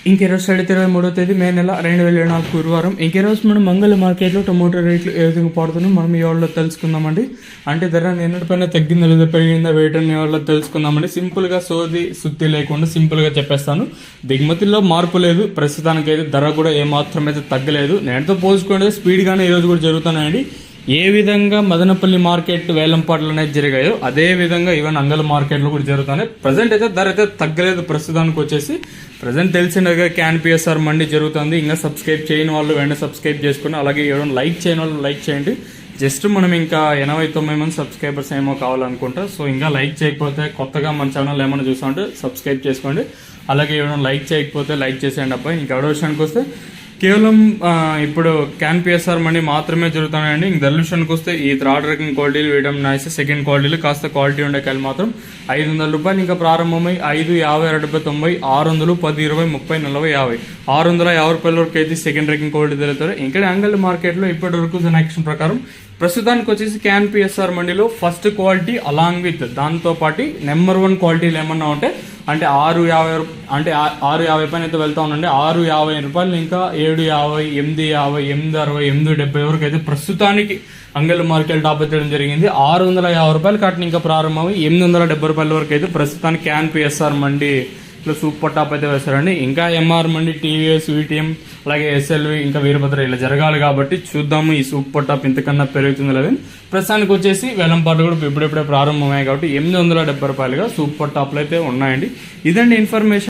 ఇంకెరోజు 23వ తేదీ మే నెల 2024 గురువారం. ఇంకెరోజు మనం మంగళ మార్కెట్లో టొమాటో రేట్లు ఏ విధంగా పడుతున్నాం మనం ఈ వాళ్ళలో తెలుసుకుందామండి. అంటే ధర నిన్నటిపైన తగ్గిందా లేదా పెరిగిందా వెయిట్ అనే వాళ్ళలో తెలుసుకుందామండి. సింపుల్గా సుత్తి లేకుండా సింపుల్గా చెప్పేస్తాను. దిగుమతుల్లో మార్పు లేదు, ప్రస్తుతానికైతే ధర కూడా ఏమాత్రం అయితే తగ్గలేదు. నేటితో పోల్చుకుంటే స్పీడ్గానే ఈరోజు కూడా జరుగుతున్నాయండి. ఏ విధంగా మదనపల్లి మార్కెట్ వేలంపాట్లు అనేది జరిగాయో అదే విధంగా ఈవెన్ అంగళ మార్కెట్లో కూడా జరుగుతున్నాయి. ప్రజెంట్ అయితే ధర అయితే తగ్గలేదు. ప్రస్తుతానికి వచ్చేసి ప్రజెంట్ తెలిసినగా క్యాన్ పిఎస్ఆర్ మండి జరుగుతుంది. ఇంకా సబ్స్క్రైబ్ చేయని వాళ్ళు వెంటనే సబ్స్క్రైబ్ చేసుకుని, అలాగే ఎవరైనా లైక్ చేయని వాళ్ళు లైక్ చేయండి. జస్ట్ మనం ఇంకా 89 మంది సబ్స్క్రైబర్స్ ఏమో కావాలనుకుంటా. సో ఇంకా లైక్ చేయకపోతే, కొత్తగా మన ఛానల్ ఏమైనా చూసామంటే సబ్స్క్రైబ్ చేసుకోండి. అలాగే ఎవరైనా లైక్ చేయకపోతే లైక్ చేసేయండి అబ్బాయి. ఇంకా ఎవరో విషయానికి వస్తే కేవలం ఇప్పుడు క్యాన్ పిఎస్ఆర్ మనీ మాత్రమే జరుగుతున్నాయండి. ఇంక ధరల విషయానికి వస్తే ఈ థర్డ్ ర్యాంకింగ్ క్వాలిటీలు వేయడం నైస్. సెకండ్ క్వాలిటీలు కాస్త క్వాలిటీ ఉండే కాయలు మాత్రం 500 రూపాయలు ఇంకా ప్రారంభమై 5, 50, 70, 90, 600, 10, 20, 30, 40, 50, 650 రూపాయల వరకు అయితే సెకండ్ ర్యాంకింగ్ క్వాలిటీ జరుగుతారు. ఇంకా అంగల్ మార్కెట్లో ఇప్పటి వరకు జనరేషన్ ప్రకారం ప్రస్తుతానికి వచ్చేసి క్యాన్ పిఎస్ఆర్ మండీలో ఫస్ట్ క్వాలిటీ అలాంగ్ విత్ దాంతోపాటు నెంబర్ 1 క్వాలిటీలు ఏమన్నా ఉంటే అంటే 650 అంటే 650 పైన అయితే వెళ్తా ఉండండి. 650 రూపాయలు ఇంకా 750, 850, 860, 870 వరకు అయితే ప్రస్తుతానికి అంగల్ మార్కెట్ టాప్ ఎత్తడం జరిగింది. 650 రూపాయలు కట్టిన ఇంకా ప్రారంభమై 870 రూపాయల వరకు అయితే ప్రస్తుతానికి can PSR mandi super top అయితే వేస్తారండి. ఇంకా ఎంఆర్ మండి, టీవీఎస్, విటిఎం, అలాగే ఎస్ఎల్వి, ఇంకా వీరభద్ర ఇలా జరగాలి కాబట్టి చూద్దాము ఈ సూపర్ టాప్ ఇంతకన్నా పెరుగుతుందో లేదని. ప్రస్తుతానికి వచ్చేసి వేలంపాట్లు కూడా ఇప్పుడెప్పుడే ప్రారంభమయ్యాయి కాబట్టి 870 రూపాయలుగా సూపర్ టాప్లు అయితే ఉన్నాయండి. ఇదండి ఇన్ఫర్మేషన్.